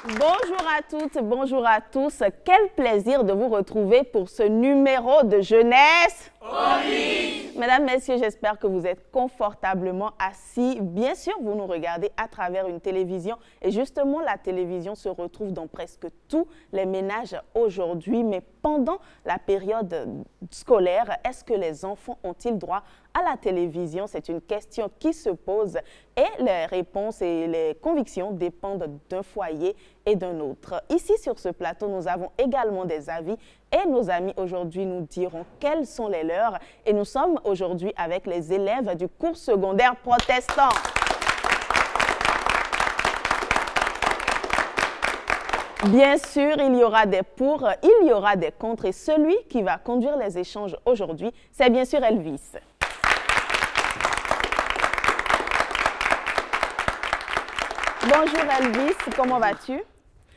Bonjour à toutes, bonjour à tous. Quel plaisir de vous retrouver pour ce numéro de jeunesse. Mesdames, messieurs, j'espère que vous êtes confortablement assis. Bien sûr, vous nous regardez à travers une télévision et justement, la télévision se retrouve dans presque tous les ménages aujourd'hui. Mais pendant la période scolaire, est-ce que les enfants ont-ils droit à la télévision? C'est une question qui se pose et les réponses et les convictions dépendent d'un foyer et d'un autre. Ici, sur ce plateau, nous avons également des avis et nos amis aujourd'hui nous diront quels sont les leurs. Et nous sommes aujourd'hui avec les élèves du cours secondaire protestant. Bien sûr, il y aura des pour, il y aura des contre et celui qui va conduire les échanges aujourd'hui, c'est bien sûr Elvis. Bonjour Elvis, comment vas-tu?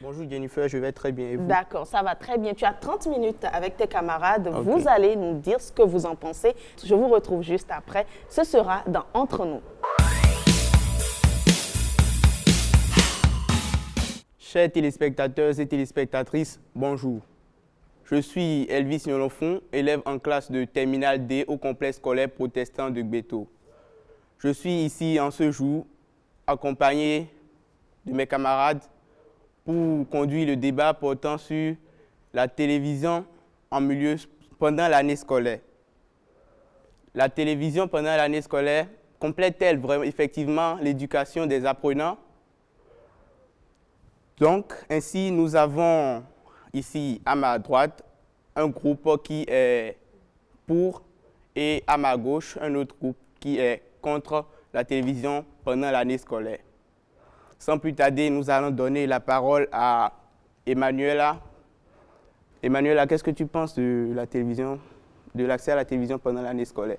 Bonjour Jennifer, je vais très bien et vous? D'accord, ça va très bien. Tu as 30 minutes avec tes camarades. Ok. Vous allez nous dire ce que vous en pensez. Je vous retrouve juste après. Ce sera dans Entre nous. Chers téléspectateurs et téléspectatrices, bonjour. Je suis Elvis Nolofon, élève en classe de terminale D au complexe scolaire protestant de Gbeto. Je suis ici en ce jour accompagné de mes camarades pour conduire le débat portant sur la télévision en milieu pendant l'année scolaire. La télévision pendant l'année scolaire complète-t-elle vraiment effectivement l'éducation des apprenants? Donc, ainsi, nous avons ici à ma droite un groupe qui est pour et à ma gauche un autre groupe qui est contre la télévision pendant l'année scolaire. Sans plus tarder, nous allons donner la parole à Emmanuela. Emmanuela, qu'est-ce que tu penses de la télévision, de l'accès à la télévision pendant l'année scolaire?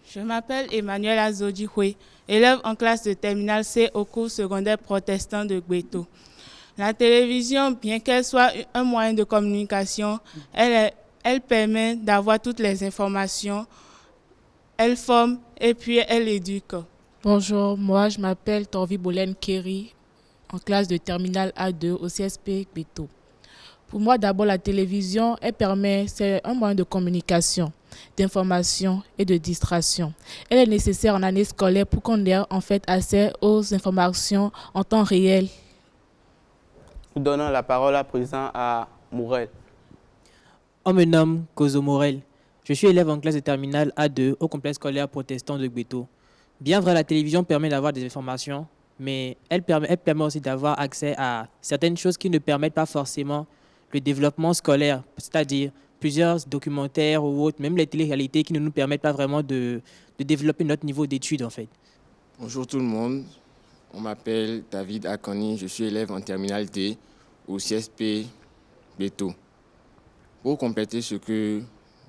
Je m'appelle Emmanuela Zodjihwe, élève en classe de terminale C au cours secondaire protestant de Gbeto. La télévision, bien qu'elle soit un moyen de communication, elle permet d'avoir toutes les informations, elle forme et puis elle éduque. Bonjour, moi je m'appelle Torvi Bolène Kerry, en classe de terminale A2 au CSP Gbeto. Pour moi, d'abord, la télévision, c'est un moyen de communication, d'information et de distraction. Elle est nécessaire en année scolaire pour qu'on ait en fait accès aux informations en temps réel. Nous donnons la parole à présent à Morel. On me nomme Kozo Morel. Je suis élève en classe de terminale A2 au complexe scolaire protestant de Gbeto. Bien vrai, la télévision permet d'avoir des informations, mais elle permet aussi d'avoir accès à certaines choses qui ne permettent pas forcément le développement scolaire, c'est-à-dire plusieurs documentaires ou autres, même les télé-réalités qui ne nous permettent pas vraiment de développer notre niveau d'études en fait. Bonjour tout le monde, on m'appelle David Akoni, je suis élève en terminale D au CSP Beto. Pour compléter ce que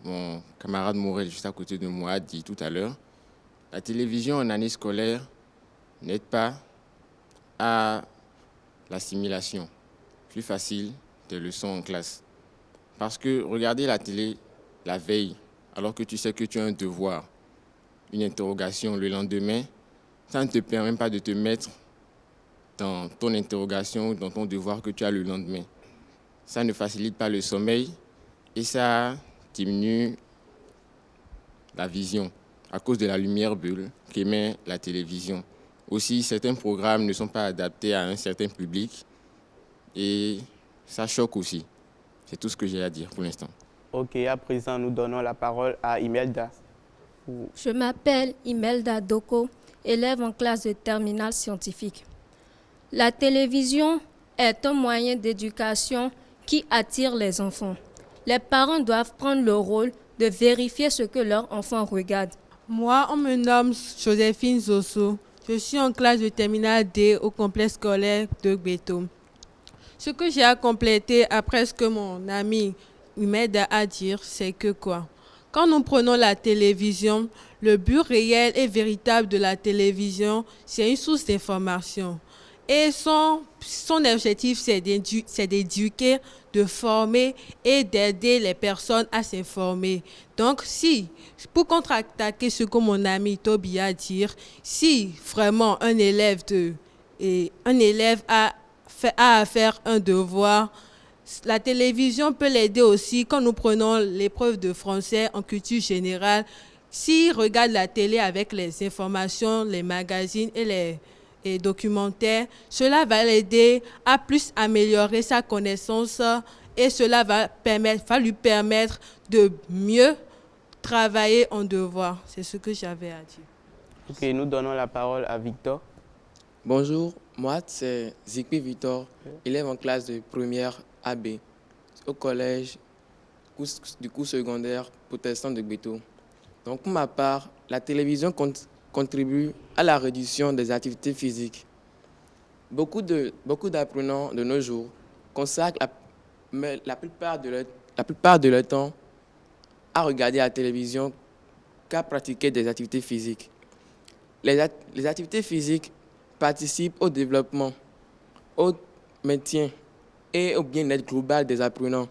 mon camarade Morel juste à côté de moi a dit tout à l'heure, la télévision en année scolaire n'aide pas à l'assimilation plus facile des leçons en classe. Parce que regarder la télé la veille, alors que tu sais que tu as un devoir, une interrogation le lendemain, ça ne te permet pas de te mettre dans ton interrogation, dans ton devoir que tu as le lendemain. Ça ne facilite pas le sommeil et ça diminue la vision à cause de la lumière bulle qu'émet la télévision. Aussi, certains programmes ne sont pas adaptés à un certain public et ça choque aussi. C'est tout ce que j'ai à dire pour l'instant. Ok, à présent, nous donnons la parole à Imelda. Je m'appelle Imelda Doko, élève en classe de terminale scientifique. La télévision est un moyen d'éducation qui attire les enfants. Les parents doivent prendre le rôle de vérifier ce que leur enfant regarde. Moi, on me nomme Joséphine Zosso. Je suis en classe de terminale D au complexe scolaire de Gbeto. Ce que j'ai à compléter après ce que mon ami m'aide à dire, c'est que quoi? Quand nous prenons la télévision, le but réel et véritable de la télévision, c'est une source d'information. Et son objectif, c'est d'éduquer, de former et d'aider les personnes à s'informer. Donc, pour contre-attaquer ce que mon ami Toby a dit, si vraiment un élève a a à faire un devoir. La télévision peut l'aider aussi quand nous prenons l'épreuve de français en culture générale. S'il regarde la télé avec les informations, les magazines et les documentaires, cela va l'aider à plus améliorer sa connaissance et cela va lui permettre de mieux travailler en devoir. C'est ce que j'avais à dire. Ok, nous donnons la parole à Victor. Bonjour, moi c'est Zikpi Victor, élève en classe de première AB au collège du cours secondaire protestant de Gbeto. Donc pour ma part, la télévision contribue à la réduction des activités physiques. Beaucoup d'apprenants de nos jours consacrent la plupart de leur temps à regarder la télévision qu'à pratiquer des activités physiques. Les activités physiques participent au développement, au maintien et au bien-être global des apprenants.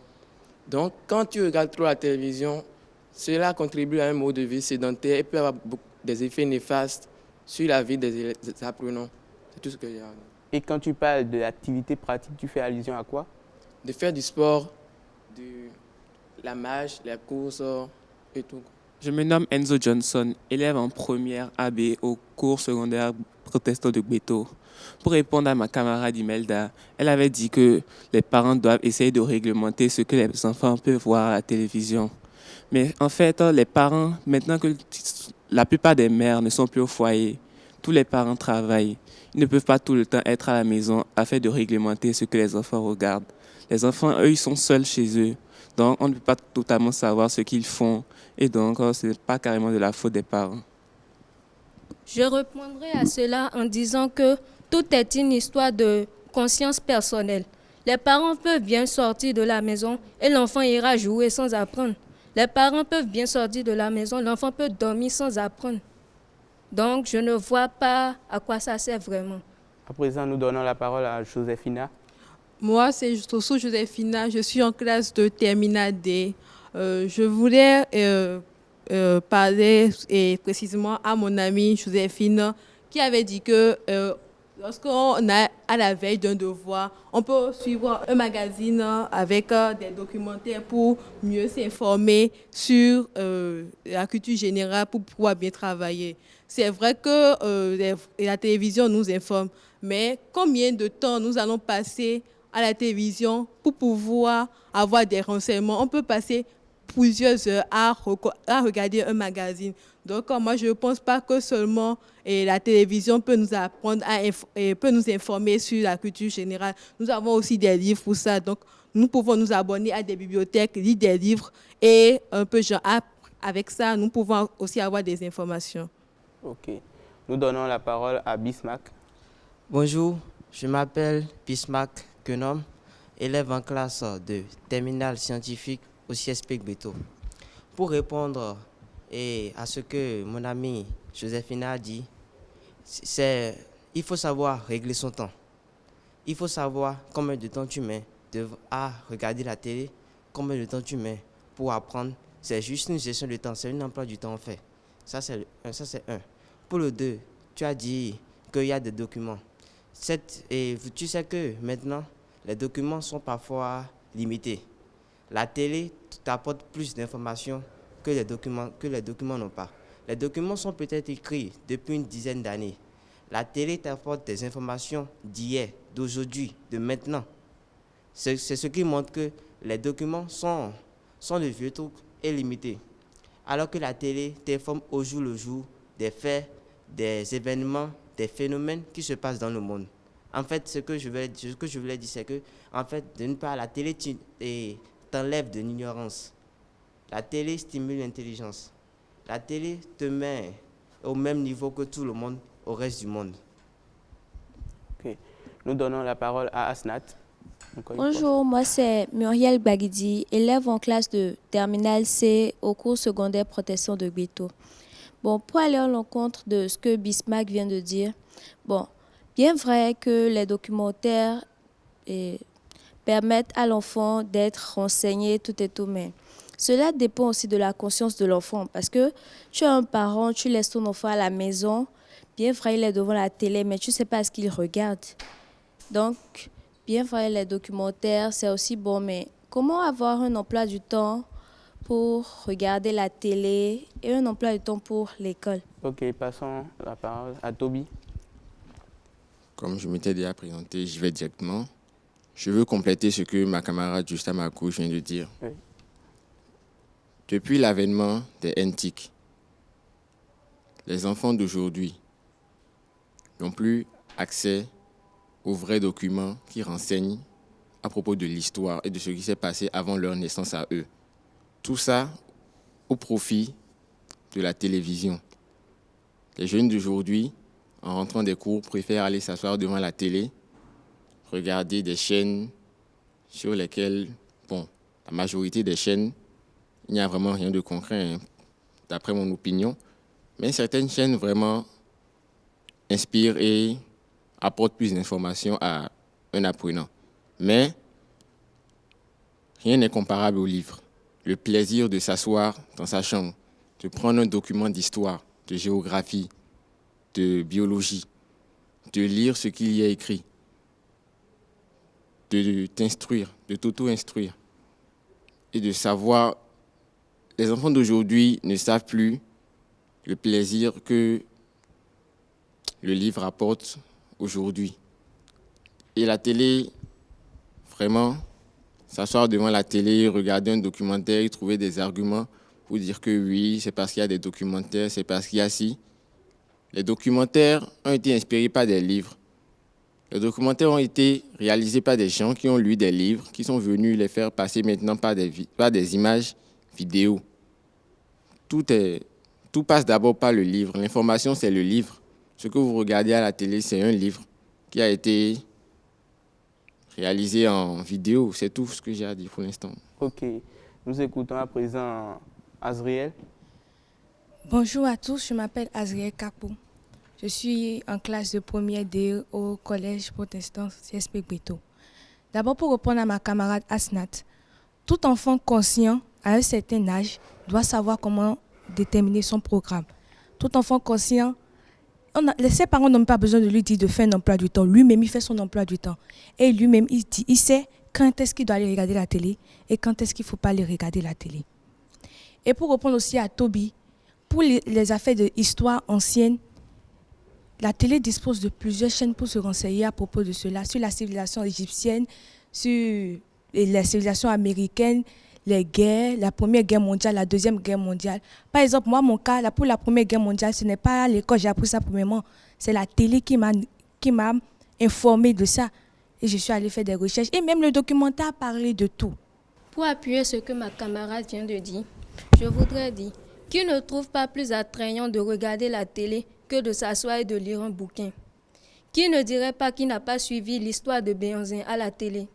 Donc, quand tu regardes trop la télévision, cela contribue à un mode de vie sédentaire et peut avoir des effets néfastes sur la vie des apprenants. C'est tout ce que j'ai à dire. Et quand tu parles de l'activité pratique, tu fais allusion à quoi? De faire du sport, de la marche, la course et tout. Je me nomme Enzo Johnson, élève en première AB au cours secondaire protestant de Gbeto. Pour répondre à ma camarade Imelda, elle avait dit que les parents doivent essayer de réglementer ce que les enfants peuvent voir à la télévision. Mais en fait, les parents, maintenant que la plupart des mères ne sont plus au foyer, tous les parents travaillent. Ils ne peuvent pas tout le temps être à la maison afin de réglementer ce que les enfants regardent. Les enfants, eux, ils sont seuls chez eux. Donc, on ne peut pas totalement savoir ce qu'ils font. Et donc, ce n'est pas carrément de la faute des parents. Je répondrai à cela en disant que tout est une histoire de conscience personnelle. Les parents peuvent bien sortir de la maison et l'enfant ira jouer sans apprendre. Les parents peuvent bien sortir de la maison, l'enfant peut dormir sans apprendre. Donc, je ne vois pas à quoi ça sert vraiment. À présent, nous donnons la parole à Joséphina. Moi, c'est Soso Joséphina, je suis en classe de terminale D. Je voulais parler précisément à mon amie Joséphine qui avait dit que lorsqu'on est à la veille d'un devoir, on peut suivre un magazine avec des documentaires pour mieux s'informer sur la culture générale pour pouvoir bien travailler. C'est vrai que la télévision nous informe, mais combien de temps nous allons passer à la télévision pour pouvoir avoir des renseignements? On peut passer plusieurs heures à regarder un magazine. Donc, moi, je ne pense pas que seulement la télévision peut nous apprendre, peut nous informer sur la culture générale. Nous avons aussi des livres pour ça. Donc, nous pouvons nous abonner à des bibliothèques, lire des livres et un peu avec ça, nous pouvons aussi avoir des informations. Ok. Nous donnons la parole à Bismarck. Bonjour, je m'appelle Bismarck Kenom, élève en classe de terminale scientifique au CSP Gbeto. Pour répondre à ce que mon amie Joséphina a dit, il faut savoir régler son temps. Il faut savoir combien de temps tu mets à regarder la télé, combien de temps tu mets pour apprendre. C'est juste une gestion de temps, c'est un emploi du temps en fait. Ça c'est un. Pour le 2, tu as dit qu'il y a des documents. Et tu sais que maintenant, les documents sont parfois limités. La télé t'apporte plus d'informations que les documents n'ont pas. Les documents sont peut-être écrits depuis une dizaine d'années. La télé t'apporte des informations d'hier, d'aujourd'hui, de maintenant. C'est ce qui montre que les documents sont de vieux trucs et limités. Alors que la télé t'informe au jour le jour des faits, des événements, des phénomènes qui se passent dans le monde. En fait, ce que je voulais dire, c'est que, en fait, d'une part, la télé t'enlève de l'ignorance. La télé stimule l'intelligence. La télé te met au même niveau que tout le monde, au reste du monde. Ok. Nous donnons la parole à Asnat. Bonjour, moi c'est Muriel Baguidi, élève en classe de terminale C au cours secondaire protestant de Gbeto. Bon, pour aller à l'encontre de ce que Bismarck vient de dire, bon, bien vrai que les documentaires permettent à l'enfant d'être renseigné, tout et tout, mais cela dépend aussi de la conscience de l'enfant. Parce que tu es un parent, tu laisses ton enfant à la maison, bien vrai, il est devant la télé, mais tu ne sais pas ce qu'il regarde. Donc, bien vrai, les documentaires, c'est aussi bon, mais comment avoir un emploi du temps pour regarder la télé et un emploi du temps pour l'école? Ok, passons la parole à Toby. Comme je m'étais déjà présenté, j'y vais directement. Je veux compléter ce que ma camarade juste à ma gauche vient de dire. Oui. Depuis l'avènement des NTIC, les enfants d'aujourd'hui n'ont plus accès aux vrais documents qui renseignent à propos de l'histoire et de ce qui s'est passé avant leur naissance à eux. Tout ça au profit de la télévision. Les jeunes d'aujourd'hui, en rentrant des cours, préfèrent aller s'asseoir devant la télé, regarder des chaînes sur lesquelles, bon, la majorité des chaînes, il n'y a vraiment rien de concret, hein, d'après mon opinion. Mais certaines chaînes vraiment inspirent et apportent plus d'informations à un apprenant. Mais rien n'est comparable au livre. Le plaisir de s'asseoir dans sa chambre, de prendre un document d'histoire, de géographie, de biologie, de lire ce qu'il y a écrit, de t'instruire, de t'auto-instruire et de savoir. Les enfants d'aujourd'hui ne savent plus le plaisir que le livre apporte aujourd'hui. Et la télé, vraiment, s'asseoir devant la télé, regarder un documentaire et trouver des arguments pour dire que oui, c'est parce qu'il y a des documentaires, c'est parce qu'il y a ci. Les documentaires ont été inspirés par des livres. Les documentaires ont été réalisés par des gens qui ont lu des livres, qui sont venus les faire passer maintenant par des images vidéo. Tout passe d'abord par le livre. L'information, c'est le livre. Ce que vous regardez à la télé, c'est un livre qui a été réalisé en vidéo. C'est tout ce que j'ai à dire pour l'instant. Ok, nous écoutons à présent Azriel. Bonjour à tous, je m'appelle Azriel Kapou. Je suis en classe de première D au collège protestant CSP Gbeto. D'abord, pour répondre à ma camarade Asnat, tout enfant conscient à un certain âge doit savoir comment déterminer son programme. Tout enfant conscient, ses parents n'ont pas besoin de lui dire de faire un emploi du temps. Lui-même, il fait son emploi du temps. Et lui-même, il sait quand est-ce qu'il doit aller regarder la télé et quand est-ce qu'il ne faut pas aller regarder la télé. Et pour répondre aussi à Toby, pour les affaires d'histoire ancienne, la télé dispose de plusieurs chaînes pour se renseigner à propos de cela, sur la civilisation égyptienne, sur la civilisation américaine, les guerres, la Première Guerre mondiale, la Deuxième Guerre mondiale. Par exemple, moi, mon cas, pour la Première Guerre mondiale, ce n'est pas à l'école, j'ai appris ça premièrement. C'est la télé qui m'a informé de ça. Et je suis allée faire des recherches. Et même le documentaire a parlé de tout. Pour appuyer ce que ma camarade vient de dire, je voudrais dire qu'il ne trouve pas plus attrayant de regarder la télé que de s'asseoir et de lire un bouquin. Qui ne dirait pas qu'il n'a pas suivi l'histoire de Béanzin à la télé?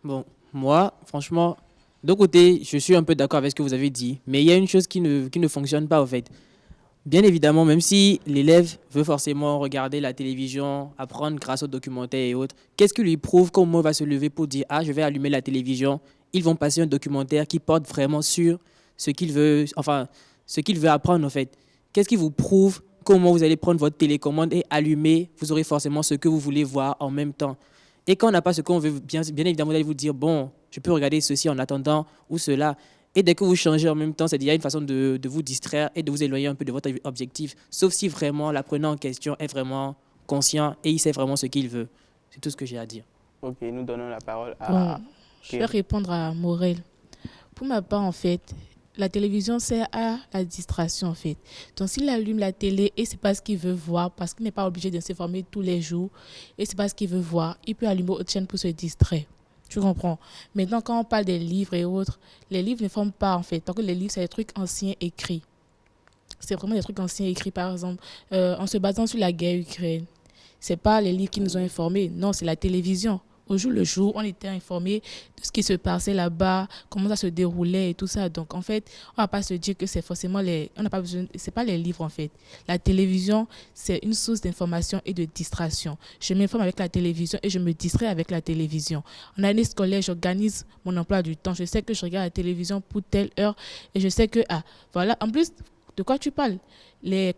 Bon, moi, franchement, d'un côté, je suis un peu d'accord avec ce que vous avez dit, mais il y a une chose qui ne fonctionne pas, en fait. Bien évidemment, même si l'élève veut forcément regarder la télévision, apprendre grâce aux documentaires et autres, qu'est-ce qui lui prouve qu'au moment où il va se lever pour dire « Ah, je vais allumer la télévision », ils vont passer un documentaire qui porte vraiment sur ce qu'il veut apprendre, en fait. Qu'est-ce qui vous prouve qu'au moment où vous allez prendre votre télécommande et allumer, vous aurez forcément ce que vous voulez voir en même temps. Et quand on n'a pas ce qu'on veut, bien évidemment, vous allez vous dire « Bon, je peux regarder ceci en attendant ou cela ». Et dès que vous changez en même temps, c'est déjà une façon de vous distraire et de vous éloigner un peu de votre objectif. Sauf si vraiment l'apprenant en question est vraiment conscient et il sait vraiment ce qu'il veut. C'est tout ce que j'ai à dire. Ok, nous donnons la parole à... Je vais répondre à Morel. Pour ma part, en fait, la télévision sert à la distraction, en fait. Donc, s'il allume la télé et c'est pas ce qu'il veut voir, parce qu'il n'est pas obligé de s'informer tous les jours, et c'est pas ce qu'il veut voir, il peut allumer autre chaîne pour se distraire. Tu comprends? Maintenant, quand on parle des livres et autres, les livres ne forment pas, en fait. Parce que les livres, c'est des trucs anciens écrits. C'est vraiment des trucs anciens écrits, par exemple, en se basant sur la guerre ukrainienne. C'est pas les livres qui nous ont informés. Non, c'est la télévision. Au jour le jour, on était informés de ce qui se passait là-bas, comment ça se déroulait et tout ça. Donc, en fait, on ne va pas se dire que c'est forcément on n'a pas besoin, c'est pas les livres, en fait. La télévision, c'est une source d'information et de distraction. Je m'informe avec la télévision et je me distrais avec la télévision. En année scolaire, j'organise mon emploi du temps. Je sais que je regarde la télévision pour telle heure et je sais que, voilà. En plus, de quoi tu parles? Les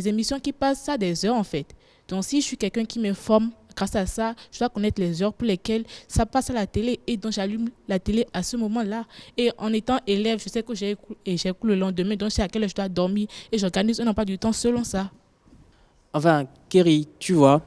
émissions qui passent, ça des heures, en fait. Donc, si je suis quelqu'un qui m'informe grâce à ça, je dois connaître les heures pour lesquelles ça passe à la télé. Et donc, j'allume la télé à ce moment-là. Et en étant élève, je sais que j'ai cours le lendemain. Donc, je sais à quelle heure je dois dormir. Et j'organise un emploi du temps selon ça. Enfin, Kerry, tu vois,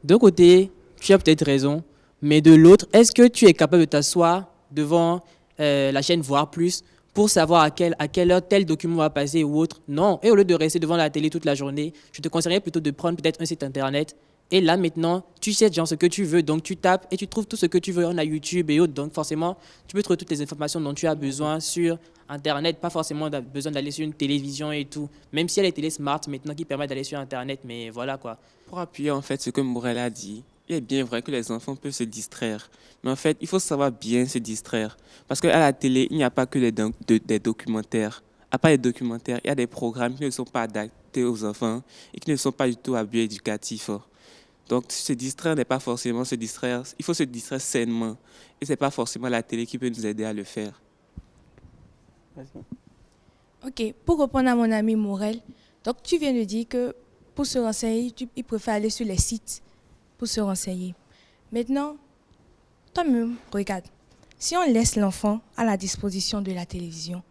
d'un côté, tu as peut-être raison, mais de l'autre, est-ce que tu es capable de t'asseoir devant la chaîne Voir Plus pour savoir à quelle heure tel document va passer ou autre? Non. Et au lieu de rester devant la télé toute la journée, je te conseillerais plutôt de prendre peut-être un site internet. Et là, maintenant, tu sais genre ce que tu veux. Donc, tu tapes et tu trouves tout ce que tu veux. On a YouTube et autres. Donc, forcément, tu peux trouver toutes les informations dont tu as besoin sur Internet. Pas forcément besoin d'aller sur une télévision et tout. Même si elle est télé smart maintenant qui permet d'aller sur Internet. Mais voilà quoi. Pour appuyer en fait ce que Morel a dit, il est bien vrai que les enfants peuvent se distraire. Mais en fait, il faut savoir bien se distraire. Parce qu'à la télé, il n'y a pas que des documentaires. À part les documentaires, il y a des programmes qui ne sont pas adaptés aux enfants et qui ne sont pas du tout à but éducatif. Donc, se distraire n'est pas forcément se distraire. Il faut se distraire sainement. Et ce n'est pas forcément la télé qui peut nous aider à le faire. Ok, pour répondre à mon ami Morel, donc tu viens de dire que pour se renseigner, il préfère aller sur les sites pour se renseigner. Maintenant, toi-même, regarde, si on laisse l'enfant à la disposition de la télévision,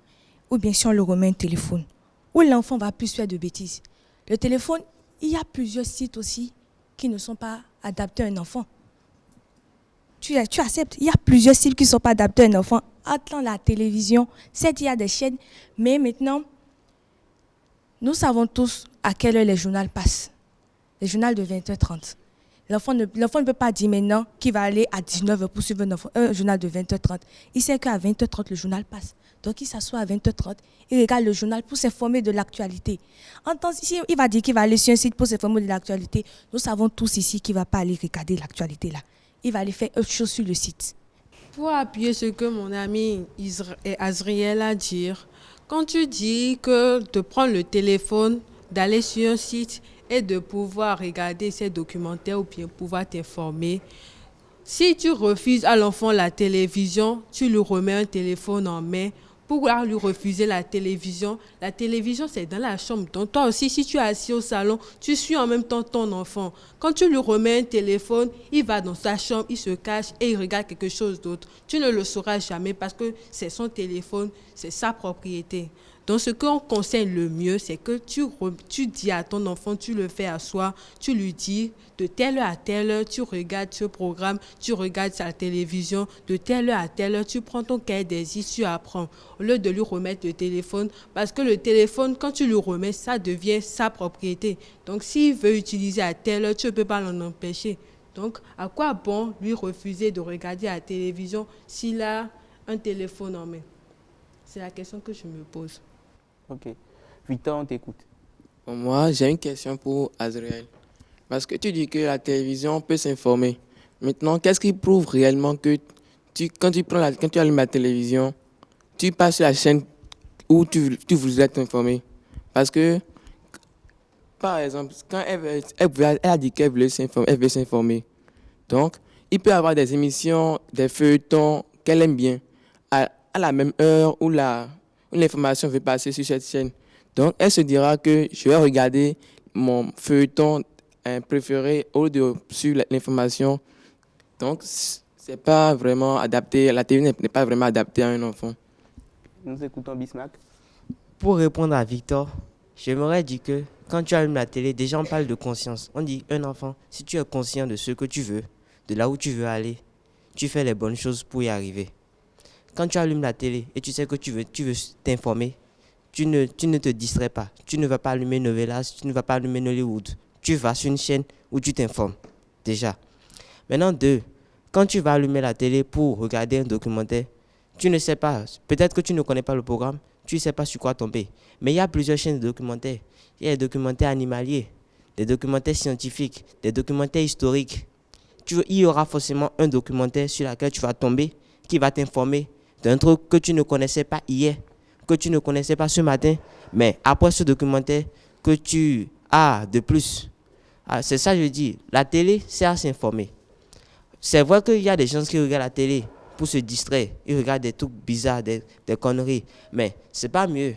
ou bien si on le remet un téléphone, où l'enfant va plus faire de bêtises. Le téléphone, il y a plusieurs sites aussi qui ne sont pas adaptés à un enfant. Tu acceptes, il y a plusieurs sites qui ne sont pas adaptés à un enfant. Attends la télévision, certes il y a des chaînes, mais maintenant, nous savons tous à quelle heure les journaux passent. Les journaux de 20h30. L'enfant ne peut pas dire maintenant qu'il va aller à 19h pour suivre un journal de 20h30. Il sait qu'à 20h30, le journal passe. Donc, il s'assoit à 20h30, il regarde le journal pour s'informer de l'actualité. Si il va dire qu'il va aller sur un site pour s'informer de l'actualité, nous savons tous ici qu'il ne va pas aller regarder l'actualité là. Il va aller faire autre chose sur le site. Pour appuyer ce que mon ami Azriel a dit, quand tu dis que de prendre le téléphone, d'aller sur un site et de pouvoir regarder ces documentaires ou bien pouvoir t'informer, si tu refuses à l'enfant la télévision, tu lui remets un téléphone en main. Pour lui refuser la télévision c'est dans la chambre. Donc toi aussi, si tu es assis au salon, tu suis en même temps ton enfant. Quand tu lui remets un téléphone, il va dans sa chambre, il se cache et il regarde quelque chose d'autre. Tu ne le sauras jamais parce que c'est son téléphone, c'est sa propriété. Donc ce qu'on conseille le mieux, c'est que tu dis à ton enfant, tu le fais asseoir, tu lui dis de telle heure à telle heure, tu regardes ce programme, tu regardes sa télévision, de telle heure à telle heure, tu prends ton cahier d'exercice, tu apprends. Au lieu de lui remettre le téléphone, parce que le téléphone, quand tu le remets, ça devient sa propriété. Donc s'il veut utiliser à telle heure, tu ne peux pas l'en empêcher. Donc à quoi bon lui refuser de regarder la télévision s'il a un téléphone en main? C'est la question que je me pose. Ok. Victor, on t'écoute. Moi, j'ai une question pour Azriel. Parce que tu dis que la télévision peut s'informer. Maintenant, qu'est-ce qui prouve réellement que quand tu allumes la télévision, tu passes sur la chaîne où tu voudrais t'informer? Parce que, par exemple, quand elle a dit qu'elle veut s'informer. Donc, il peut y avoir des émissions, des feuilletons qu'elle aime bien à la même heure où l'information veut passer sur cette chaîne. Donc, elle se dira que je vais regarder mon feuilleton préféré au lieu de suivre l'information. Donc, c'est pas vraiment adapté. La télé n'est pas vraiment adaptée à un enfant. Nous écoutons Bismarck. Pour répondre à Victor, j'aimerais dire que quand tu allumes la télé, déjà on parle de conscience. On dit un enfant, si tu es conscient de ce que tu veux, de là où tu veux aller, tu fais les bonnes choses pour y arriver. Quand tu allumes la télé et tu sais que tu veux t'informer, tu ne te distrais pas. Tu ne vas pas allumer Novelas, tu ne vas pas allumer Nollywood. Tu vas sur une chaîne où tu t'informes, déjà. Maintenant, 2, quand tu vas allumer la télé pour regarder un documentaire, tu ne sais pas, peut-être que tu ne connais pas le programme, tu ne sais pas sur quoi tomber. Mais il y a plusieurs chaînes de documentaires. Il y a des documentaires animaliers, des documentaires scientifiques, des documentaires historiques. Il y aura forcément un documentaire sur lequel tu vas tomber qui va t'informer d'un truc que tu ne connaissais pas hier, que tu ne connaissais pas ce matin, mais après ce documentaire que tu as de plus. C'est ça que je dis, la télé sert à s'informer. C'est vrai qu'il y a des gens qui regardent la télé pour se distraire, ils regardent des trucs bizarres, des conneries, mais c'est pas mieux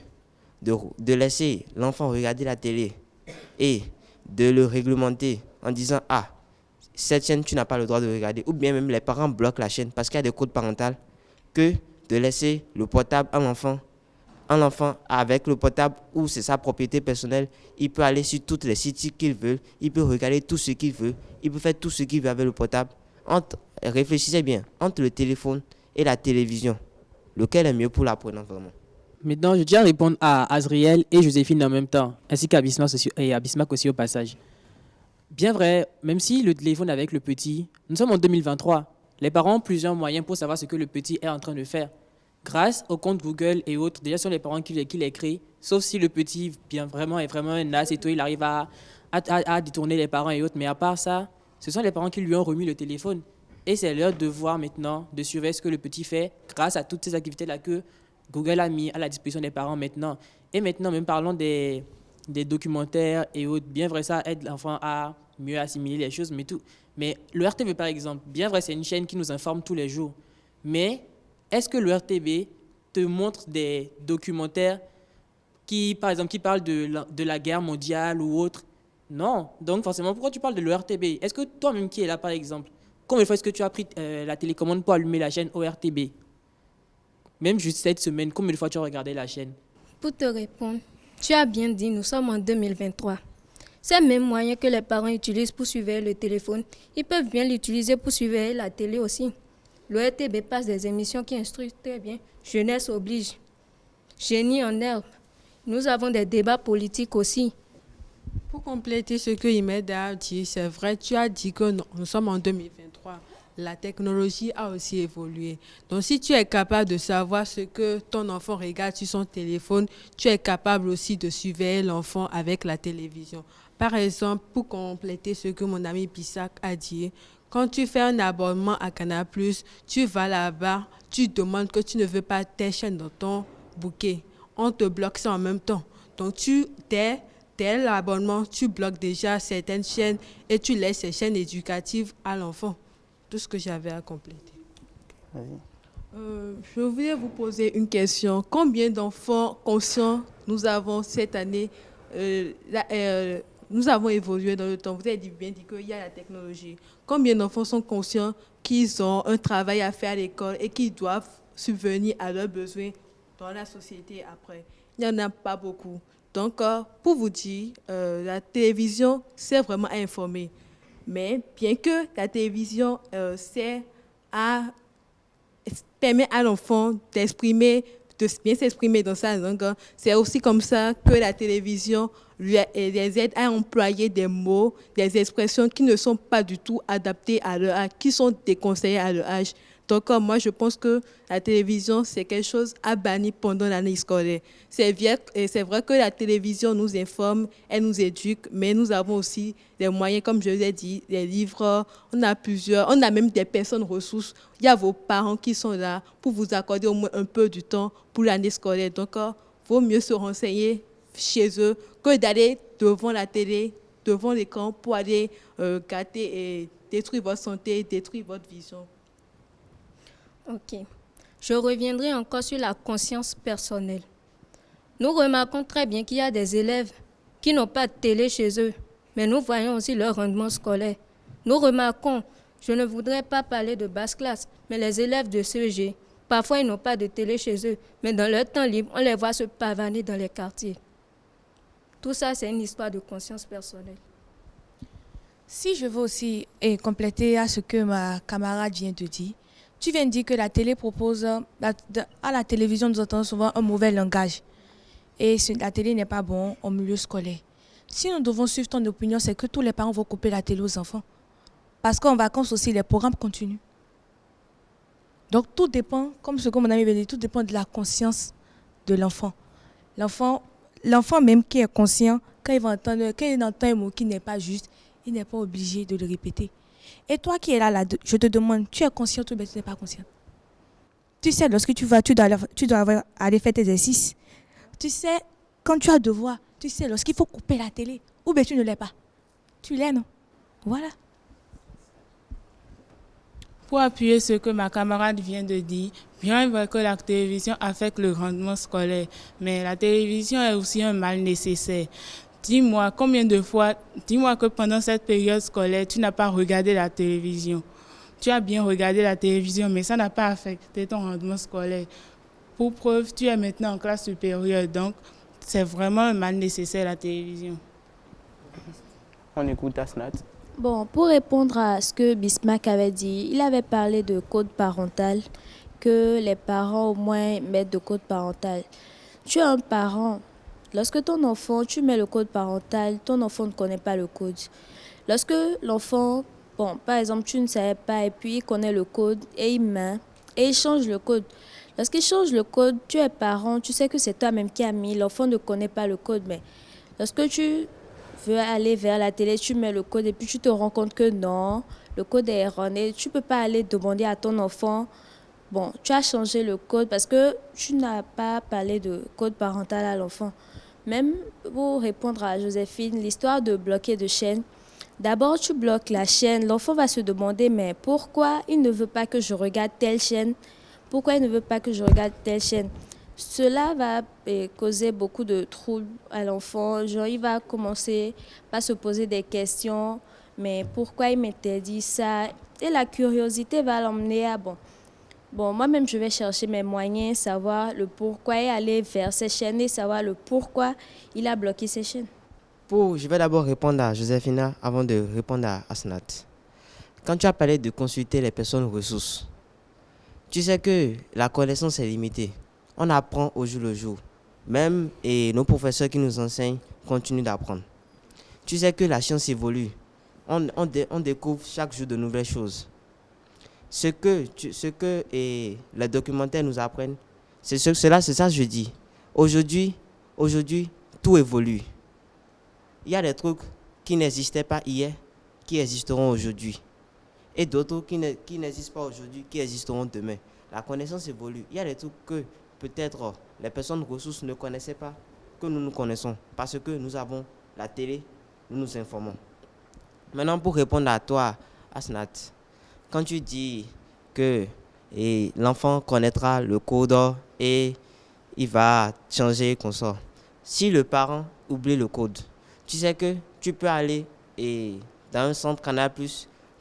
de laisser l'enfant regarder la télé et de le réglementer en disant cette chaîne, tu n'as pas le droit de regarder. Ou bien même les parents bloquent la chaîne parce qu'il y a des codes parentaux que de laisser le portable à l'enfant. Un enfant avec le portable ou c'est sa propriété personnelle, il peut aller sur tous les sites qu'il veut, il peut regarder tout ce qu'il veut, il peut faire tout ce qu'il veut avec le portable. Réfléchissez bien, entre le téléphone et la télévision, lequel est mieux pour l'apprenant vraiment? Maintenant, je tiens à répondre à Azriel et Joséphine en même temps, ainsi qu'à Bismarck aussi au passage. Bien vrai, même si le téléphone avec le petit, nous sommes en 2023, les parents ont plusieurs moyens pour savoir ce que le petit est en train de faire. Grâce aux comptes Google et autres, déjà sont les parents qui les créent, sauf si le petit est vraiment un naze et tout, il arrive à détourner les parents et autres. Mais à part ça, ce sont les parents qui lui ont remis le téléphone. Et c'est leur devoir maintenant de surveiller ce que le petit fait grâce à toutes ces activités-là que Google a mis à la disposition des parents maintenant. Et maintenant, même parlons des documentaires et autres. Bien vrai, ça aide l'enfant à mieux assimiler les choses, mais tout. Mais le RTV, par exemple, bien vrai, c'est une chaîne qui nous informe tous les jours. Mais est-ce que le RTV te montre des documentaires qui, par exemple, qui parlent de la guerre mondiale ou autre? Non. Donc, forcément, pourquoi tu parles de l'ORTB? Est-ce que toi-même qui es là, par exemple, combien de fois est-ce que tu as pris la télécommande pour allumer la chaîne ORTB? Même juste cette semaine, combien de fois tu as regardé la chaîne? Pour te répondre, tu as bien dit, nous sommes en 2023. Ces mêmes moyens que les parents utilisent pour surveiller le téléphone, ils peuvent bien l'utiliser pour surveiller la télé aussi. L'ORTB passe des émissions qui instruisent très bien. Jeunesse oblige. Génie en herbe. Nous avons des débats politiques aussi. Pour compléter ce que Imelda a dit, c'est vrai, tu as dit que nous sommes en 2023. La technologie a aussi évolué. Donc, si tu es capable de savoir ce que ton enfant regarde sur son téléphone, tu es capable aussi de surveiller l'enfant avec la télévision. Par exemple, pour compléter ce que mon ami Bissac a dit, quand tu fais un abonnement à Canal+, tu vas là-bas, tu demandes que tu ne veux pas tes chaînes dans ton bouquet. On te bloque ça en même temps. Donc, dès l'abonnement, tu bloques déjà certaines chaînes et tu laisses ces chaînes éducatives à l'enfant. Tout ce que j'avais à compléter. Je voulais vous poser une question. Combien d'enfants conscients nous avons cette année? Nous avons évolué dans le temps. Vous avez bien dit qu'il y a la technologie. Combien d'enfants sont conscients qu'ils ont un travail à faire à l'école et qu'ils doivent subvenir à leurs besoins dans la société après? Il n'y en a pas beaucoup. Donc, pour vous dire, la télévision sert vraiment à informer. Mais bien que la télévision permet à l'enfant de bien s'exprimer dans sa langue, c'est aussi comme ça que la télévision les aide à employer des mots, des expressions qui ne sont pas du tout adaptées à leur âge, qui sont déconseillées à leur âge. Donc, moi, je pense que la télévision, c'est quelque chose à bannir pendant l'année scolaire. C'est vrai que la télévision nous informe, elle nous éduque, mais nous avons aussi des moyens, comme je l'ai dit, des livres, on a même des personnes ressources. Il y a vos parents qui sont là pour vous accorder au moins un peu du temps pour l'année scolaire. Donc, il vaut mieux se renseigner chez eux que d'aller devant la télé, devant l'écran pour aller gâter et détruire votre santé, détruire votre vision. Ok. Je reviendrai encore sur la conscience personnelle. Nous remarquons très bien qu'il y a des élèves qui n'ont pas de télé chez eux, mais nous voyons aussi leur rendement scolaire. Nous remarquons, je ne voudrais pas parler de basse classe, mais les élèves de CEG, parfois ils n'ont pas de télé chez eux, mais dans leur temps libre, on les voit se pavaner dans les quartiers. Tout ça, c'est une histoire de conscience personnelle. Si je veux aussi compléter à ce que ma camarade vient de dire, tu viens de dire que la télé propose, à la télévision, nous entendons souvent un mauvais langage. Et la télé n'est pas bon au milieu scolaire. Si nous devons suivre ton opinion, c'est que tous les parents vont couper la télé aux enfants. Parce qu'en vacances aussi, les programmes continuent. Donc tout dépend, comme ce que mon ami vient de dire, tout dépend de la conscience de l'enfant. L'enfant même qui est conscient, quand il entend un mot qui n'est pas juste, il n'est pas obligé de le répéter. Et toi qui es là, je te demande, tu es conscient ou bien tu n'es pas conscient? Tu sais, lorsque tu dois aller faire tes exercices. Tu sais, quand tu as devoir, tu sais, lorsqu'il faut couper la télé, ou bien tu ne l'es pas. Tu l'es, non? Voilà. Pour appuyer ce que ma camarade vient de dire, bien vrai que la télévision affecte le rendement scolaire, mais la télévision est aussi un mal nécessaire. dis-moi que pendant cette période scolaire, tu n'as pas regardé la télévision. Tu as bien regardé la télévision, mais ça n'a pas affecté ton rendement scolaire. Pour preuve, tu es maintenant en classe supérieure, donc c'est vraiment un mal nécessaire la télévision. On écoute Asnat. Bon, pour répondre à ce que Bismarck avait dit, il avait parlé de code parental, que les parents au moins mettent de code parental. Tu es un parent. Lorsque ton enfant, tu mets le code parental, ton enfant ne connaît pas le code. Lorsque l'enfant, bon, par exemple, tu ne savais pas et puis il connaît le code et il met et il change le code. Lorsqu'il change le code, tu es parent, tu sais que c'est toi-même qui as mis, l'enfant ne connaît pas le code, mais lorsque tu veux aller vers la télé, tu mets le code et puis tu te rends compte que non, le code est erroné. Tu ne peux pas aller demander à ton enfant, bon, tu as changé le code parce que tu n'as pas parlé de code parental à l'enfant. Même pour répondre à Joséphine, l'histoire de bloquer de chaîne, d'abord tu bloques la chaîne, l'enfant va se demander mais pourquoi il ne veut pas que je regarde telle chaîne? Pourquoi il ne veut pas que je regarde telle chaîne? Cela va causer beaucoup de troubles à l'enfant. Genre, il va commencer à se poser des questions. Mais pourquoi il m'interdit ça? Et la curiosité va l'emmener à bon, moi-même, je vais chercher mes moyens, savoir le pourquoi et aller vers ces chaînes et savoir le pourquoi il a bloqué ces chaînes. Je vais d'abord répondre à Joséphina avant de répondre à Asnat. Quand tu as parlé de consulter les personnes ressources, tu sais que la connaissance est limitée. On apprend au jour le jour. Même nos professeurs qui nous enseignent continuent d'apprendre. Tu sais que la science évolue. On découvre chaque jour de nouvelles choses. Ce que les documentaires nous apprennent, c'est ça que je dis. Aujourd'hui, tout évolue. Il y a des trucs qui n'existaient pas hier, qui existeront aujourd'hui. Et d'autres qui n'existent pas aujourd'hui, qui existeront demain. La connaissance évolue. Il y a des trucs que peut-être les personnes ressources ne connaissaient pas, que nous connaissons, parce que nous avons la télé, nous nous informons. Maintenant, pour répondre à toi, Asnat, quand tu dis que l'enfant connaîtra le code et il va changer comme ça, si le parent oublie le code, tu sais que tu peux aller dans un centre Canal+,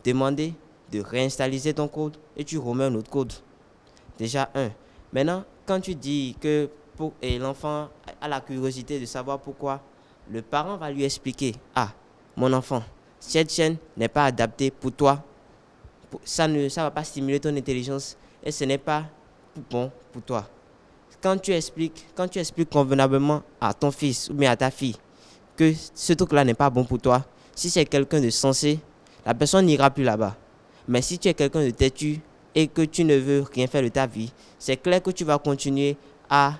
demander de réinstaller ton code et tu remets un autre code. Déjà, Maintenant, quand tu dis que l'enfant a la curiosité de savoir pourquoi, le parent va lui expliquer, mon enfant, cette chaîne n'est pas adaptée pour toi, ça ne va pas stimuler ton intelligence et ce n'est pas bon pour toi. Quand tu expliques convenablement à ton fils ou bien à ta fille que ce truc-là n'est pas bon pour toi, si c'est quelqu'un de sensé, la personne n'ira plus là-bas. Mais si tu es quelqu'un de têtu et que tu ne veux rien faire de ta vie, c'est clair que tu vas continuer à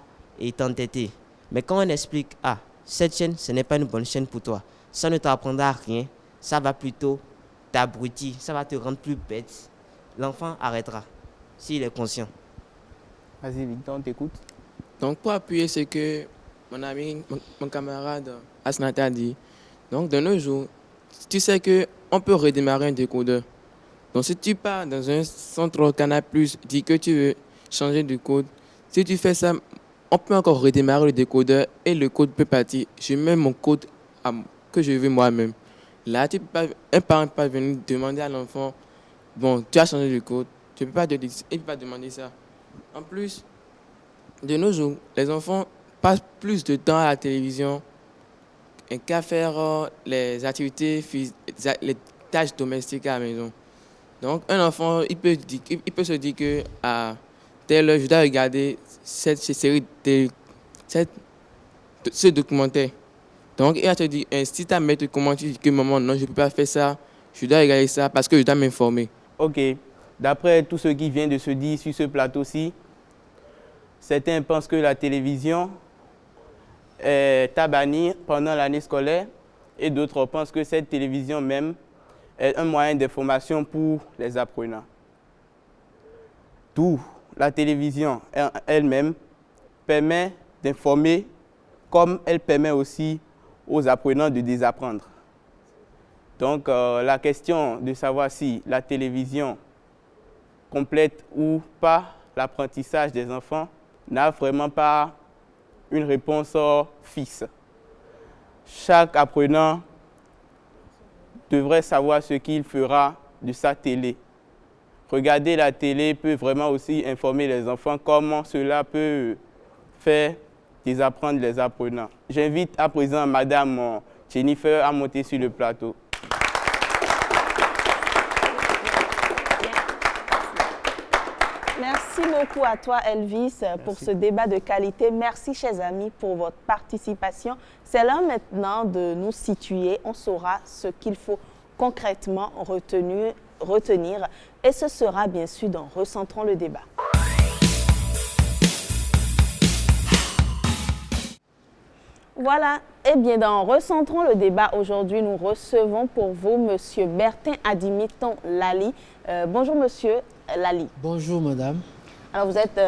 t'entêter. Mais quand on explique, cette chaîne, ce n'est pas une bonne chaîne pour toi, ça ne t'apprendra rien, ça va plutôt t'abrutir, ça va te rendre plus bête, l'enfant arrêtera, s'il est conscient. Vas-y, Victor, on t'écoute. Donc, pour appuyer ce que mon ami, mon camarade Asnat a dit, donc de nos jours, tu sais qu'on peut redémarrer un décodeur. Donc, si tu pars dans un centre Canal+, dis que tu veux changer de code, si tu fais ça, on peut encore redémarrer le décodeur et le code peut partir. Je mets mon code que je veux moi-même. Là, un parent ne peut pas venir demander à l'enfant, bon, tu as changé de code, tu ne peux pas demander ça. En plus, de nos jours, les enfants passent plus de temps à la télévision qu'à faire les activités physiques, les tâches domestiques à la maison. Donc, un enfant, il peut se dire que à telle heure, je dois regarder cette série, ce documentaire. Donc, il va te dire, si ta mère te commente, tu dis que maman, non, je ne peux pas faire ça, je dois regarder ça parce que je dois m'informer. Ok, d'après tout ce qui vient de se dire sur ce plateau-ci, certains pensent que la télévision est à bannir pendant l'année scolaire et d'autres pensent que cette télévision même est un moyen d'information pour les apprenants. D'où la télévision elle-même permet d'informer comme elle permet aussi aux apprenants de désapprendre. Donc la question de savoir si la télévision complète ou pas l'apprentissage des enfants n'a vraiment pas une réponse fixe. Chaque apprenant devrait savoir ce qu'il fera de sa télé. Regarder la télé peut vraiment aussi informer les enfants comment cela peut faire désapprendre les apprenants. J'invite à présent Madame Jennifer à monter sur le plateau. Merci beaucoup à toi, Elvis, pour ce débat de qualité. Merci, chers amis, pour votre participation. C'est l'heure maintenant de nous situer. On saura ce qu'il faut concrètement retenir. Et ce sera bien sûr dans Recentrons le débat. Voilà, eh bien dans Recentrons le débat, aujourd'hui nous recevons pour vous Monsieur Bertin Adimiton Lali. Bonjour Monsieur Lali. Bonjour Madame. Alors vous êtes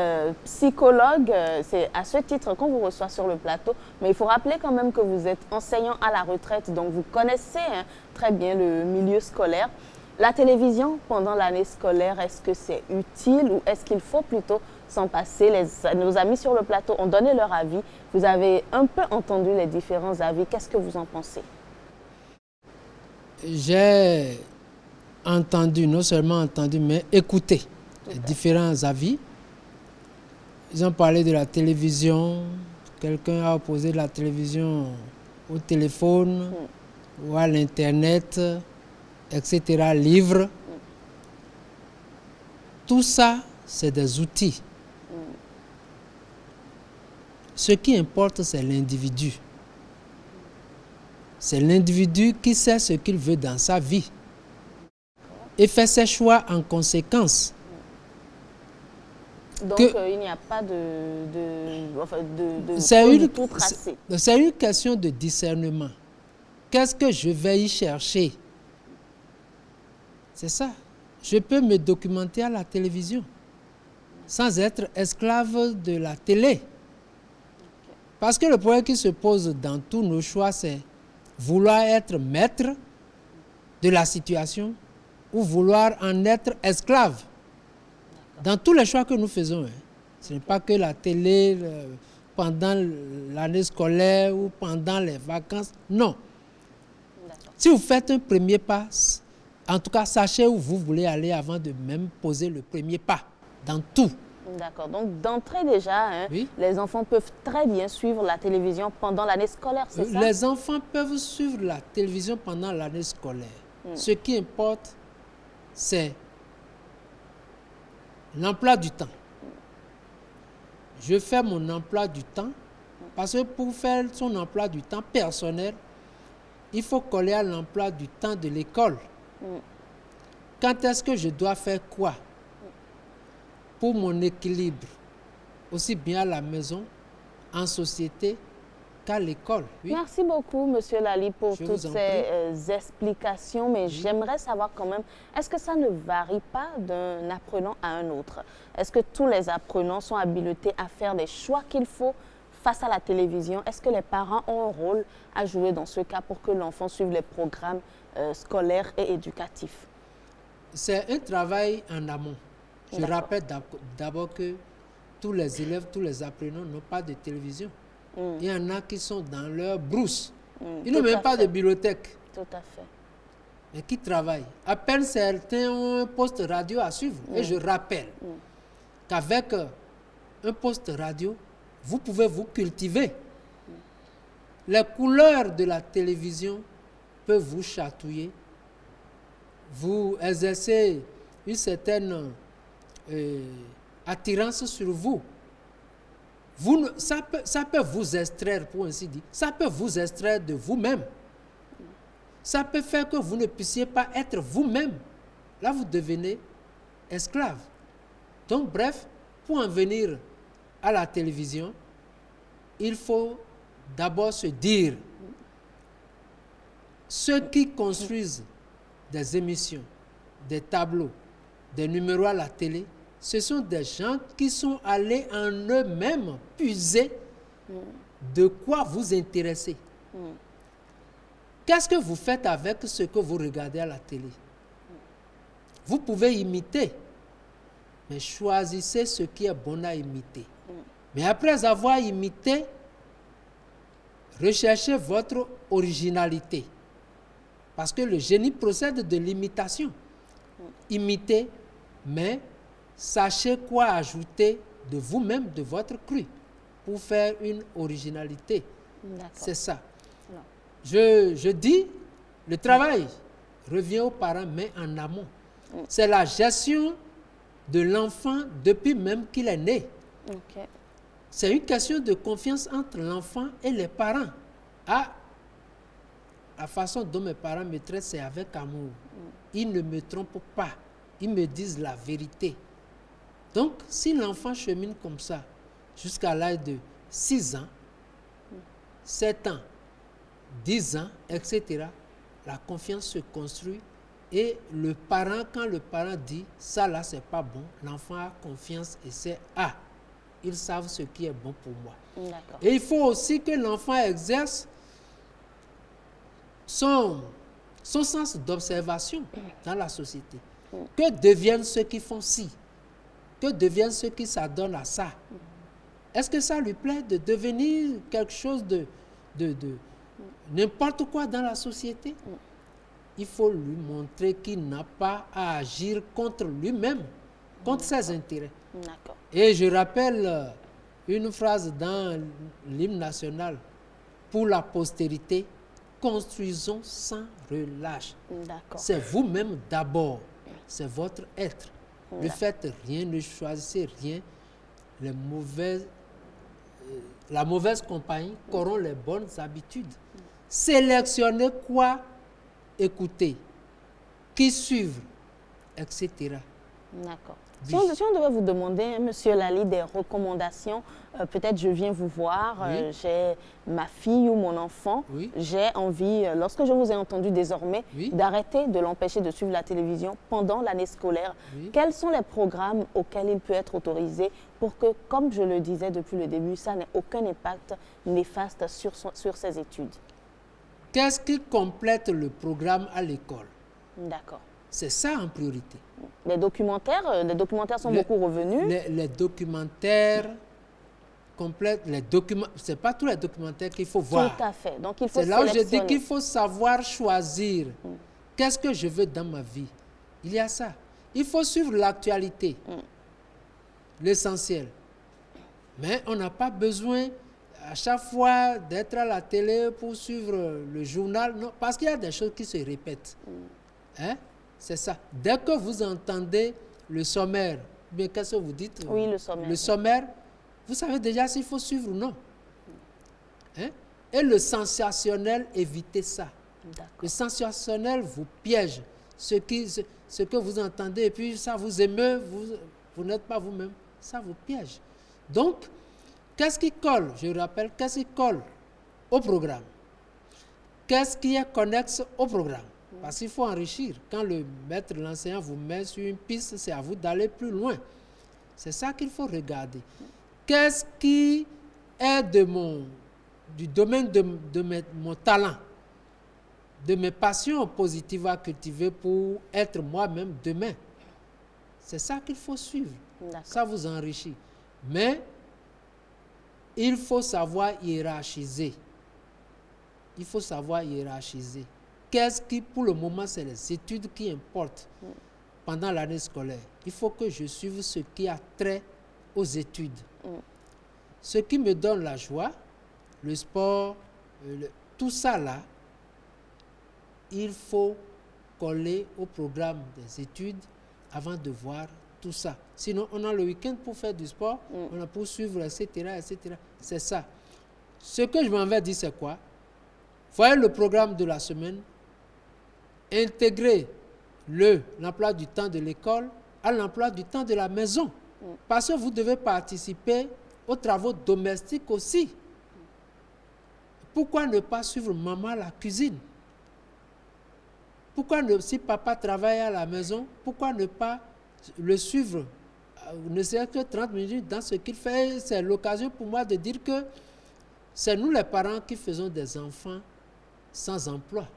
psychologue, c'est à ce titre qu'on vous reçoit sur le plateau, mais il faut rappeler quand même que vous êtes enseignant à la retraite, donc vous connaissez très bien le milieu scolaire. La télévision pendant l'année scolaire, est-ce que c'est utile ou est-ce qu'il faut plutôt s'en passer? Nos amis sur le plateau ont donné leur avis. Vous avez un peu entendu les différents avis. Qu'est-ce que vous en pensez? J'ai entendu, non seulement entendu, mais écouté les différents avis. Ils ont parlé de la télévision. Quelqu'un a opposé la télévision au téléphone ou à l'Internet, etc., livres. Tout ça, c'est des outils. Ce qui importe, c'est l'individu. C'est l'individu qui sait ce qu'il veut dans sa vie et fait ses choix en conséquence. Donc, il n'y a pas de tout tracé. C'est une question de discernement. Qu'est-ce que je vais y chercher? C'est ça. Je peux me documenter à la télévision sans être esclave de la télé. Parce que le problème qui se pose dans tous nos choix, c'est vouloir être maître de la situation ou vouloir en être esclave. Dans tous les choix que nous faisons, ce n'est pas que la télé pendant l'année scolaire ou pendant les vacances, non. Si vous faites un premier pas, en tout cas, sachez où vous voulez aller avant de même poser le premier pas, dans tout. D'accord. Donc, d'entrée déjà, les enfants peuvent très bien suivre la télévision pendant l'année scolaire, c'est ça? Les enfants peuvent suivre la télévision pendant l'année scolaire. Ce qui importe, c'est l'emploi du temps. Je fais mon emploi du temps parce que pour faire son emploi du temps personnel, il faut coller à l'emploi du temps de l'école. Quand est-ce que je dois faire quoi pour mon équilibre, aussi bien à la maison, en société qu'à l'école? Merci beaucoup, Monsieur Lali, pour toutes ces explications. Mais j'aimerais savoir quand même, est-ce que ça ne varie pas d'un apprenant à un autre? Est-ce que tous les apprenants sont habilités à faire des choix qu'il faut face à la télévision? Est-ce que les parents ont un rôle à jouer dans ce cas pour que l'enfant suive les programmes scolaires et éducatifs? C'est un travail en amont. Je rappelle d'abord que tous les élèves, tous les apprenants n'ont pas de télévision. Il y en a qui sont dans leur brousse. Ils n'ont même pas de bibliothèque. Tout à fait. Mais qui travaillent. À peine certains ont un poste radio à suivre. Et je rappelle qu'avec un poste radio, vous pouvez vous cultiver. Les couleurs de la télévision peuvent vous chatouiller. Vous exercez une certaine attirance sur vous. Ça peut vous extraire, pour ainsi dire, ça peut vous extraire de vous-même. Ça peut faire que vous ne puissiez pas être vous-même. Là, vous devenez esclave. Donc, bref, pour en venir à la télévision, il faut d'abord se dire, ceux qui construisent des émissions, des tableaux, des numéros à la télé, ce sont des gens qui sont allés en eux-mêmes puiser de quoi vous intéresser. Qu'est-ce que vous faites avec ce que vous regardez à la télé? Vous pouvez imiter, mais choisissez ce qui est bon à imiter. Mais après avoir imité, recherchez votre originalité. Parce que le génie procède de l'imitation. Imitez, mais sachez quoi ajouter de vous-même, de votre cru, pour faire une originalité. C'est ça. Je dis, le travail revient aux parents, mais en amont. C'est la gestion de l'enfant depuis même qu'il est né. C'est une question de confiance entre l'enfant et les parents. Ah, la façon dont mes parents me traitent, c'est avec amour. Ils ne me trompent pas. Ils me disent la vérité. Donc, si l'enfant chemine comme ça jusqu'à l'âge de 6 ans, 7 ans, 10 ans, etc., la confiance se construit et le parent, quand le parent dit « ça là, c'est pas bon », l'enfant a confiance et c'est « ah, ils savent ce qui est bon pour moi ». Et il faut aussi que l'enfant exerce son sens d'observation dans la société. Que deviennent ceux qui font ci? Que deviennent ceux qui s'adonnent à ça? Est-ce que ça lui plaît de devenir quelque chose de n'importe quoi dans la société? Il faut lui montrer qu'il n'a pas à agir contre lui-même, contre ses intérêts. Et je rappelle une phrase dans l'hymne national: pour la postérité, construisons sans relâche. C'est vous-même d'abord, c'est votre être. Ne faites rien, ne choisissez rien. La mauvaise compagnie corrompt les bonnes habitudes. Sélectionnez quoi écouter, qui suivre, etc. D'accord. Si on devait vous demander, Monsieur Lali, des recommandations, peut-être je viens vous voir, j'ai ma fille ou mon enfant, j'ai envie, lorsque je vous ai entendu désormais, d'arrêter de l'empêcher de suivre la télévision pendant l'année scolaire. Quels sont les programmes auxquels il peut être autorisé pour que, comme je le disais depuis le début, ça n'ait aucun impact néfaste sur ses études? Qu'est-ce qui complète le programme à l'école? D'accord. C'est ça en priorité. Les documentaires sont beaucoup revenus. Les documentaires complètent les documents. C'est pas tous les documentaires qu'il faut voir. Tout à fait. Donc il faut. C'est là où je dis qu'il faut savoir choisir. Qu'est-ce que je veux dans ma vie? Il y a ça. Il faut suivre l'actualité, l'essentiel. Mais on n'a pas besoin à chaque fois d'être à la télé pour suivre le journal. Non, parce qu'il y a des choses qui se répètent. Hein? C'est ça. Dès que vous entendez le sommaire, mais qu'est-ce que vous dites? Oui, le sommaire. Le sommaire, vous savez déjà s'il faut suivre ou non. Hein? Et le sensationnel, évitez ça. Le sensationnel vous piège. Ce que vous entendez, et puis ça vous émeut, vous n'êtes pas vous-même. Ça vous piège. Donc, qu'est-ce qui colle? Je rappelle, qu'est-ce qui colle au programme? Qu'est-ce qui est connexe au programme? Parce qu'il faut enrichir. Quand le maître, l'enseignant vous met sur une piste, c'est à vous d'aller plus loin. C'est ça qu'il faut regarder. Qu'est-ce qui est du domaine de mon talent, de mes passions positives à cultiver pour être moi-même demain? C'est ça qu'il faut suivre. Ça vous enrichit. Mais il faut savoir hiérarchiser. Il faut savoir hiérarchiser. Qu'est-ce qui, pour le moment, c'est les études qui importent pendant l'année scolaire. Il faut que je suive ce qui a trait aux études. Ce qui me donne la joie, le sport, tout ça là, il faut coller au programme des études avant de voir tout ça. Sinon, on a le week-end pour faire du sport, on a pour suivre, etc., etc. C'est ça. Ce que je m'en vais dire, c'est quoi? Voyez le programme de la semaine, intégrer l'emploi du temps de l'école à l'emploi du temps de la maison. Parce que vous devez participer aux travaux domestiques aussi. Pourquoi ne pas suivre maman à la cuisine? Pourquoi si papa travaille à la maison, pourquoi ne pas le suivre, ne serait-ce que 30 minutes dans ce qu'il fait? C'est l'occasion pour moi de dire que c'est nous les parents qui faisons des enfants sans emploi.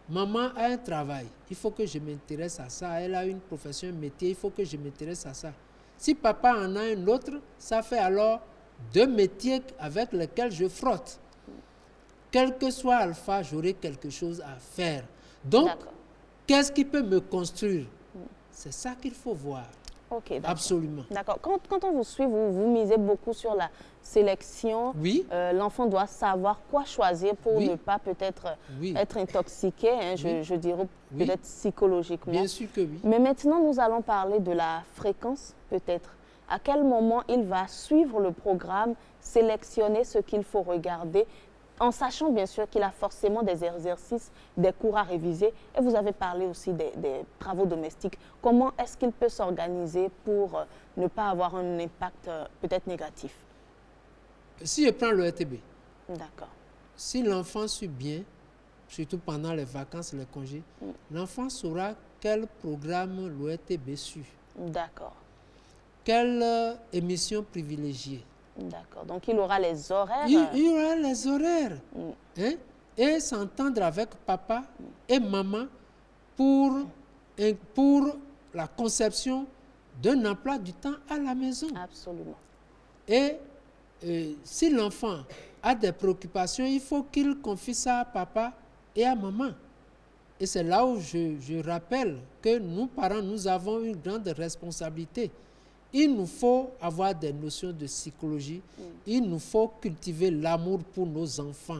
Maman a un travail, il faut que je m'intéresse à ça. Elle a une profession, un métier, il faut que je m'intéresse à ça. Si papa en a un autre, ça fait alors 2 métiers avec lesquels je frotte. quel que soit alpha, j'aurai quelque chose à faire. Donc, qu'est-ce qui peut me construire? C'est ça qu'il faut voir. Ok, d'accord. Absolument. D'accord. Quand on vous suit, vous misez beaucoup sur la sélection. Oui. L'enfant doit savoir quoi choisir pour Oui. ne pas peut-être Oui. être intoxiqué, hein, Oui. je dirais Oui. peut-être psychologiquement. Bien sûr que oui. Mais maintenant, nous allons parler de la fréquence, peut-être. À quel moment il va suivre le programme, sélectionner ce qu'il faut regarder, en sachant bien sûr qu'il a forcément des exercices, des cours à réviser. Et vous avez parlé aussi des travaux domestiques. Comment est-ce qu'il peut s'organiser pour ne pas avoir un impact peut-être négatif? Si je prends le RTB, D'accord. si l'enfant suit bien, surtout pendant les vacances, les congés, l'enfant saura quel programme l'ORTB suit. D'accord. Quelle émission privilégiée. D'accord. Donc, il aura les horaires. Il aura les horaires. Hein? Et s'entendre avec papa et maman pour la conception d'un emploi du temps à la maison. Absolument. Et si l'enfant a des préoccupations, il faut qu'il confie ça à papa et à maman. Et c'est là où je rappelle que nous, parents, nous avons une grande responsabilité. Il nous faut avoir des notions de psychologie. Il nous faut cultiver l'amour pour nos enfants,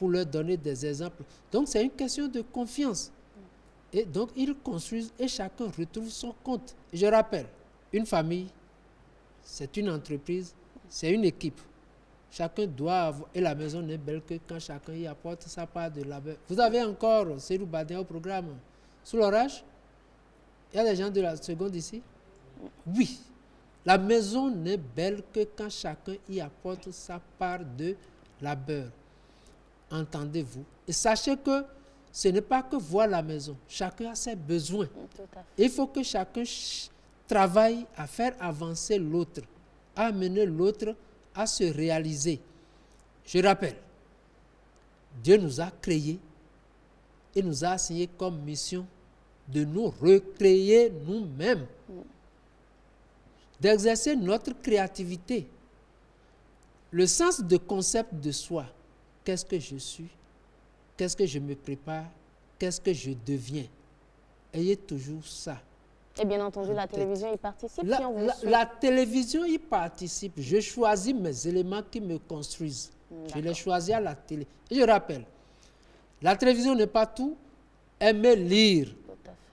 pour leur donner des exemples. Donc, c'est une question de confiance. Et donc, ils construisent et chacun retrouve son compte. Je rappelle, une famille, c'est une entreprise, c'est une équipe. Chacun doit avoir, et la maison n'est belle que quand chacun y apporte sa part de labeur. Vous avez encore Cyril Badin au programme. Sous l'orage, il y a des gens de la seconde ici? Oui. La maison n'est belle que quand chacun y apporte sa part de labeur. Entendez-vous? Et sachez que ce n'est pas que voir la maison. Chacun a ses besoins. Il faut que chacun travaille à faire avancer l'autre, à amener l'autre à se réaliser. Je rappelle, Dieu nous a créés et nous a assigné comme mission de nous recréer nous-mêmes, d'exercer notre créativité. Le sens de concept de soi, qu'est-ce que je suis, qu'est-ce que je me prépare, qu'est-ce que je deviens. Ayez toujours ça. Et bien entendu, la télévision y participe. Si on vous suit. La télévision y participe. Je choisis mes éléments qui me construisent. Je les choisis à la télé. Et je rappelle, la télévision n'est pas tout. Aimez lire.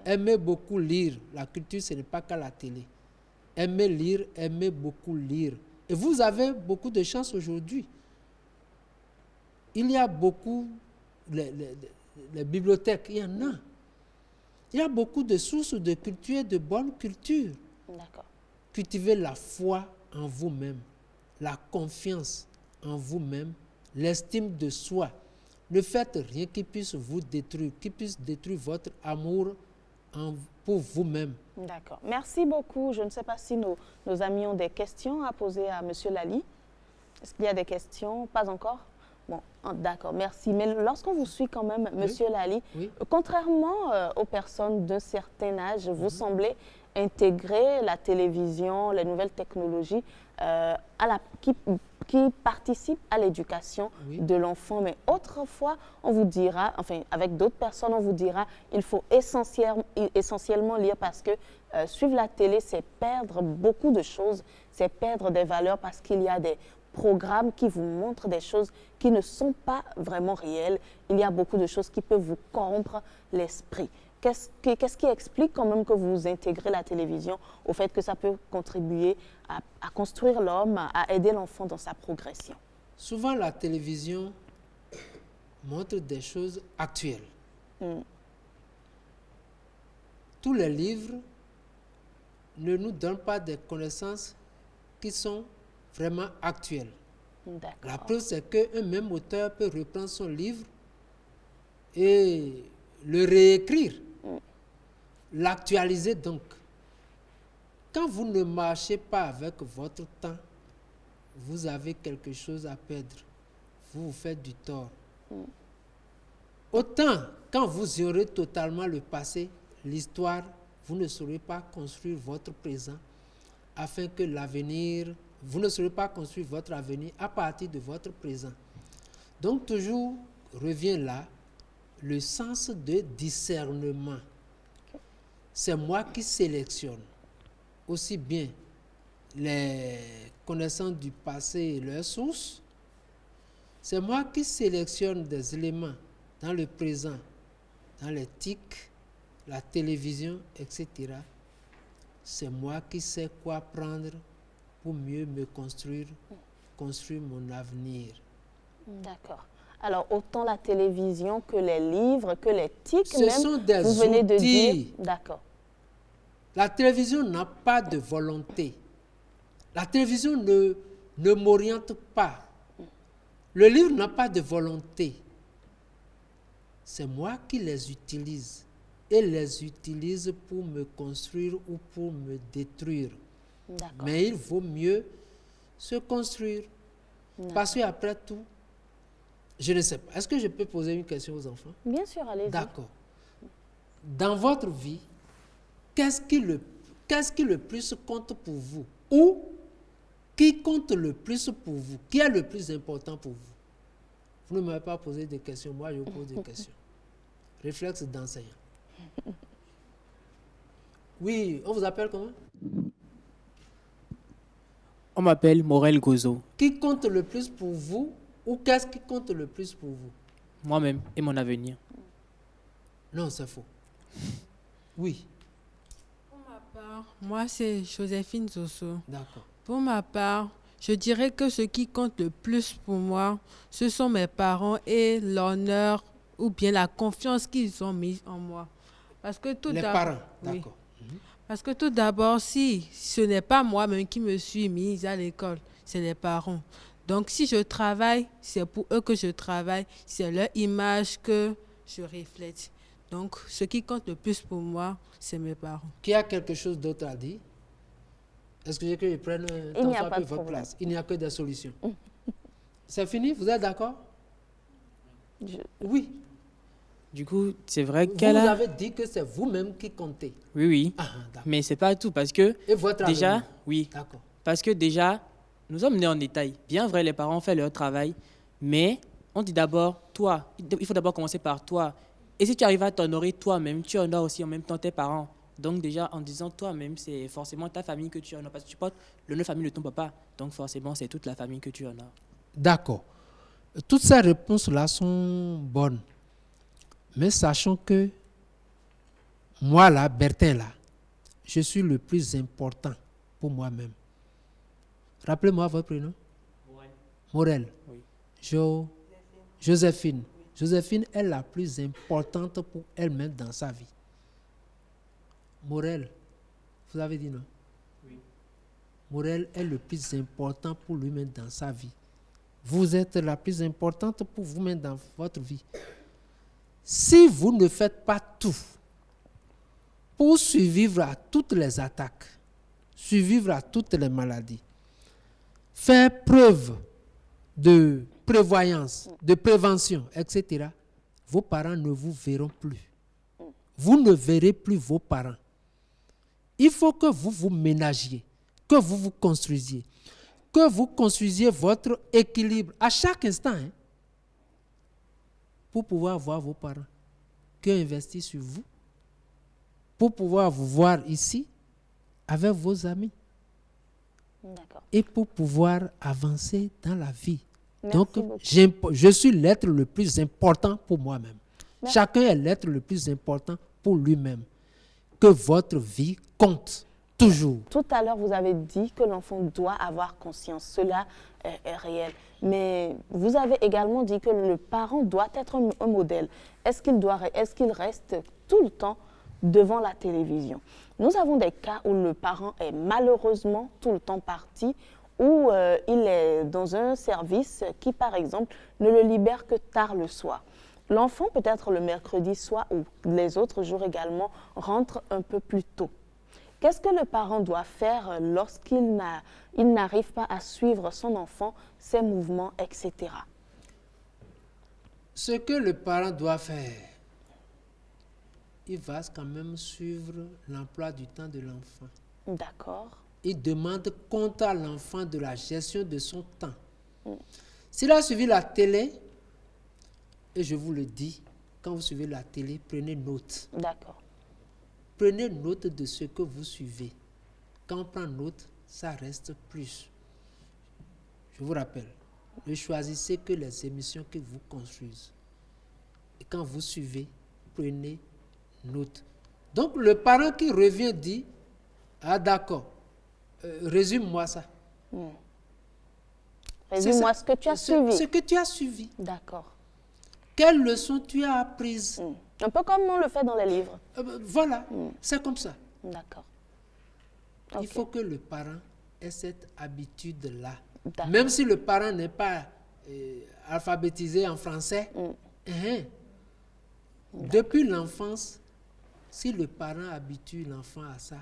Aimez beaucoup lire. La culture, ce n'est pas qu'à la télé. Aimez lire, aimez beaucoup lire. Et vous avez beaucoup de chance aujourd'hui. Il y a beaucoup, les bibliothèques, il y en a. Il y a beaucoup de sources de culture et de bonne culture. D'accord. Cultivez la foi en vous-même, la confiance en vous-même, l'estime de soi. Ne faites rien qui puisse vous détruire, qui puisse détruire votre amour pour vous-même. D'accord. Merci beaucoup. Je ne sais pas si nos amis ont des questions à poser à M. Lali. Est-ce qu'il y a des questions? Pas encore? Bon, d'accord, merci. Mais lorsqu'on vous suit quand même, Monsieur Lali, contrairement aux personnes d'un certain âge, vous semblez intégrer la télévision, les nouvelles technologies qui participent à l'éducation de l'enfant. Mais autrefois, on vous dira, enfin avec d'autres personnes, on vous dira, il faut essentiellement lire parce que suivre la télé, c'est perdre beaucoup de choses, c'est perdre des valeurs parce qu'il y a des programmes qui vous montrent des choses qui ne sont pas vraiment réelles. Il y a beaucoup de choses qui peuvent vous corrompre l'esprit. Qu'est-ce qui explique quand même que vous intégrez la télévision au fait que ça peut contribuer à construire l'homme, à aider l'enfant dans sa progression? Souvent, la télévision montre des choses actuelles. Tous les livres ne nous donnent pas des connaissances qui sont vraiment actuelles. La preuve, c'est qu'un même auteur peut reprendre son livre et le réécrire, l'actualiser donc. Quand vous ne marchez pas avec votre temps, vous avez quelque chose à perdre. Vous vous faites du tort. Autant, quand vous ignorez totalement le passé, l'histoire, vous ne saurez pas construire votre présent afin que l'avenir, vous ne saurez pas construire votre avenir à partir de votre présent. Donc toujours revient là le sens de discernement. C'est moi qui sélectionne aussi bien les connaissances du passé et leurs sources. C'est moi qui sélectionne des éléments dans le présent, dans les TIC, la télévision, etc. C'est moi qui sais quoi prendre pour mieux me construire mon avenir. D'accord. Alors, autant la télévision que les livres, que les TIC, Ce même, sont des vous venez de dire... outils. D'accord. La télévision n'a pas de volonté. La télévision ne m'oriente pas. Le livre n'a pas de volonté. C'est moi qui les utilise. Et les utilise pour me construire ou pour me détruire. Mais il vaut mieux se construire. Parce qu'après tout, je ne sais pas. Est-ce que je peux poser une question aux enfants? Bien sûr, allez-y. D'accord. Dans votre vie, qu'est-ce qui le plus compte pour vous? Ou qui compte le plus pour vous? Qui est le plus important pour vous? Vous ne m'avez pas posé de questions, moi je vous pose des questions. Réflexe d'enseignant. Oui, on vous appelle comment? On m'appelle Morel Gozo. Qui compte le plus pour vous? Ou qu'est-ce qui compte le plus pour vous? Moi-même et mon avenir. Non, c'est faux. Oui. Pour ma part, moi c'est Joséphine Zoso. D'accord. Pour ma part, je dirais que ce qui compte le plus pour moi, ce sont mes parents et l'honneur ou bien la confiance qu'ils ont mise en moi. Parce que tout Les d'abord, parents, oui. d'accord. Parce que tout d'abord, si ce n'est pas moi-même qui me suis mise à l'école, c'est les parents. Donc si je travaille, c'est pour eux que je travaille, c'est leur image que je reflète. Donc ce qui compte le plus pour moi, c'est mes parents. Qui a quelque chose d'autre à dire? Est-ce que je veux que je prenne Il n'y a un pas peu de votre problème. place? Il n'y a que des solutions. C'est fini? Vous êtes d'accord? Oui. Du coup, c'est vrai Vous qu'elle a... avez dit que c'est vous-même qui comptez. Oui, oui. Mais c'est pas tout parce que Et votre déjà, avenir? oui. D'accord. Parce que déjà, nous sommes nés en détail. Bien vrai, les parents ont fait leur travail, mais on dit d'abord toi. Il faut d'abord commencer par toi. Et si tu arrives à t'honorer toi-même, tu honores aussi en même temps tes parents. Donc déjà, en disant toi-même, c'est forcément ta famille que tu honores. Parce que tu portes le nom de famille de ton papa. Donc forcément, c'est toute la famille que tu honores. D'accord. Toutes ces réponses-là sont bonnes. Mais sachant que moi, là, Bertin, là, je suis le plus important pour moi-même. Rappelez-moi votre prénom. Morel. Oui. Joséphine. Joséphine est la plus importante pour elle-même dans sa vie. Morel, vous avez dit non? Oui. Morel est le plus important pour lui-même dans sa vie. Vous êtes la plus importante pour vous-même dans votre vie. Si vous ne faites pas tout pour survivre à toutes les attaques, survivre à toutes les maladies, faire preuve de prévoyance, de prévention, etc., vos parents ne vous verront plus. Vous ne verrez plus vos parents. Il faut que vous vous ménagiez, que vous vous construisiez, que vous construisiez votre équilibre à chaque instant, hein, pour pouvoir voir vos parents qui ont investi sur vous, pour pouvoir vous voir ici avec vos amis et pour pouvoir avancer dans la vie. Merci Donc, beaucoup. je suis l'être le plus important pour moi-même. Merci. Chacun est l'être le plus important pour lui-même. Que votre vie compte toujours. Tout à l'heure, vous avez dit que l'enfant doit avoir conscience. Cela est réel. Mais vous avez également dit que le parent doit être un modèle. Est-ce qu'il reste tout le temps devant la télévision? Nous avons des cas où le parent est malheureusement tout le temps parti, où il est dans un service qui, par exemple, ne le libère que tard le soir. L'enfant, peut-être le mercredi soir ou les autres jours également, rentre un peu plus tôt. Qu'est-ce que le parent doit faire lorsqu'il n'arrive pas à suivre son enfant, ses mouvements, etc.? Ce que le parent doit faire, il va quand même suivre l'emploi du temps de l'enfant. D'accord. Il demande compte à l'enfant de la gestion de son temps. S'il a suivi la télé, Et je vous le dis, quand vous suivez la télé, prenez note. D'accord. Prenez note de ce que vous suivez. Quand on prend note, ça reste plus. Je vous rappelle, ne choisissez que les émissions qui vous construisent. Et quand vous suivez, prenez note. Donc le parent qui revient dit, ah d'accord, résume-moi ça. Résume-moi ce que tu as suivi. Ce que tu as suivi. D'accord. Quelles leçons tu as apprises. Un peu comme on le fait dans les livres. Voilà, c'est comme ça. D'accord. Il faut que le parent ait cette habitude-là. D'accord. Même si le parent n'est pas alphabétisé en français, depuis l'enfance, si le parent habitue l'enfant à ça,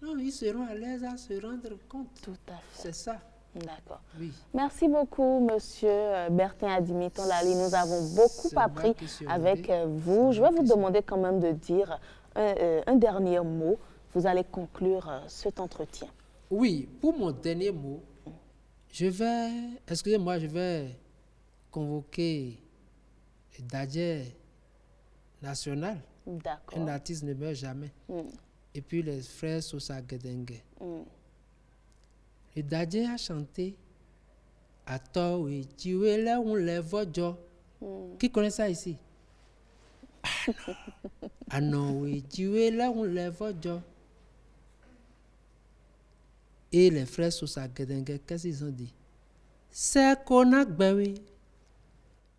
non, ils seront à l'aise à se rendre compte. Tout à fait. C'est ça. D'accord. Oui. Merci beaucoup, Monsieur Bertin Adimi Tonlali. Nous avons beaucoup appris avec vous. Je vais vous demander quand même de dire un dernier mot. Vous allez conclure cet entretien. Oui, pour mon dernier mot, je vais convoquer Dadje National. D'accord. Un artiste ne meurt jamais. Et puis les frères Sosa Gedengue. Le Dadje a chanté Ato et Tiwele on les vojo. Qui connaît ça ici? Ano et Tiwele on les vojo. Et les frères Sosa Gedengue, qu'est-ce qu'ils ont dit? C'est qu'on a gbewi.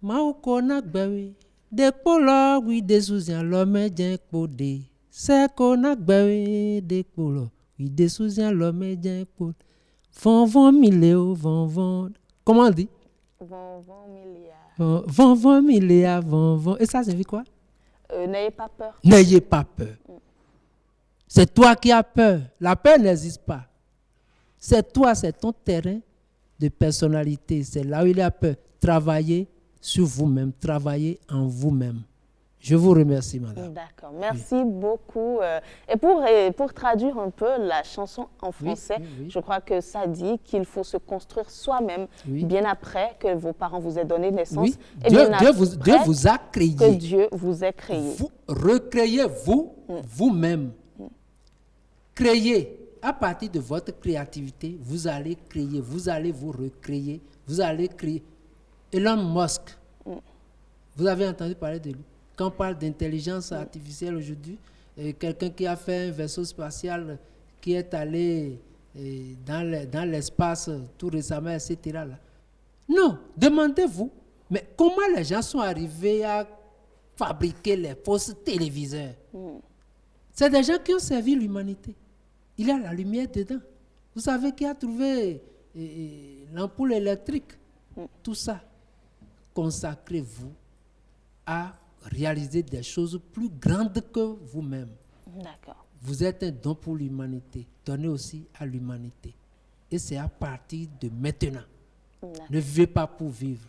Mao qu'on a gbewi. Des polos, oui, des sous-yens, l'homme d'un podé. C'est qu'on a gbewi. Des polos, oui, des sous-yens, l'homme d'un podé. Vent milléo, vent. Comment on dit? Vent milliard. Vent milliard, vent. Et ça signifie quoi? N'ayez pas peur. N'ayez pas peur. C'est toi qui as peur. La peur n'existe pas. C'est toi, c'est ton terrain de personnalité. C'est là où il y a peur. Travaillez sur vous-même, travaillez en vous-même. Je vous remercie, madame. D'accord, merci beaucoup. Et pour traduire un peu la chanson en français, je crois que ça dit qu'il faut se construire soi-même bien après que vos parents vous aient donné naissance. Oui. Et Dieu vous a créé. Que Dieu vous a créé. Vous recréez vous-même. Créez. À partir de votre créativité, vous allez créer, vous allez vous recréer, vous allez créer. Elon Musk, vous avez entendu parler de lui. Quand on parle d'intelligence artificielle aujourd'hui, quelqu'un qui a fait un vaisseau spatial qui est allé dans l'espace tout récemment, etc. Là. Non, demandez-vous, mais comment les gens sont arrivés à fabriquer les fausses téléviseurs? C'est des gens qui ont servi l'humanité. Il y a la lumière dedans. Vous savez qui a trouvé l'ampoule électrique? Tout ça. Consacrez-vous à réaliser des choses plus grandes que vous-même. D'accord. Vous êtes un don pour l'humanité. Donnez aussi à l'humanité. Et c'est à partir de maintenant. Ne vivez pas pour vivre.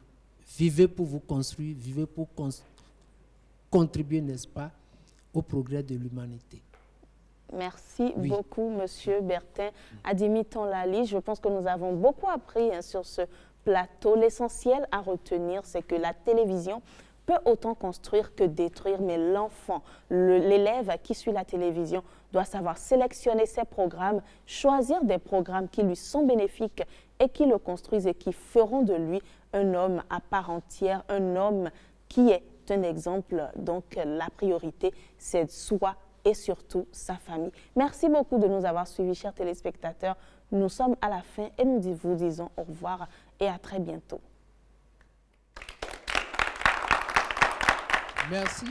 Vivez pour vous construire. Vivez pour contribuer, n'est-ce pas, au progrès de l'humanité. Merci beaucoup, Monsieur Bertin Adimi Tonlali. Je pense que nous avons beaucoup appris sur ce plateau. L'essentiel à retenir, c'est que la télévision peut autant construire que détruire, mais l'enfant, l'élève qui suit la télévision doit savoir sélectionner ses programmes, choisir des programmes qui lui sont bénéfiques et qui le construisent et qui feront de lui un homme à part entière, un homme qui est un exemple. Donc la priorité, c'est soi et surtout sa famille. Merci beaucoup de nous avoir suivis, chers téléspectateurs. Nous sommes à la fin et nous vous disons au revoir et à très bientôt. Merci.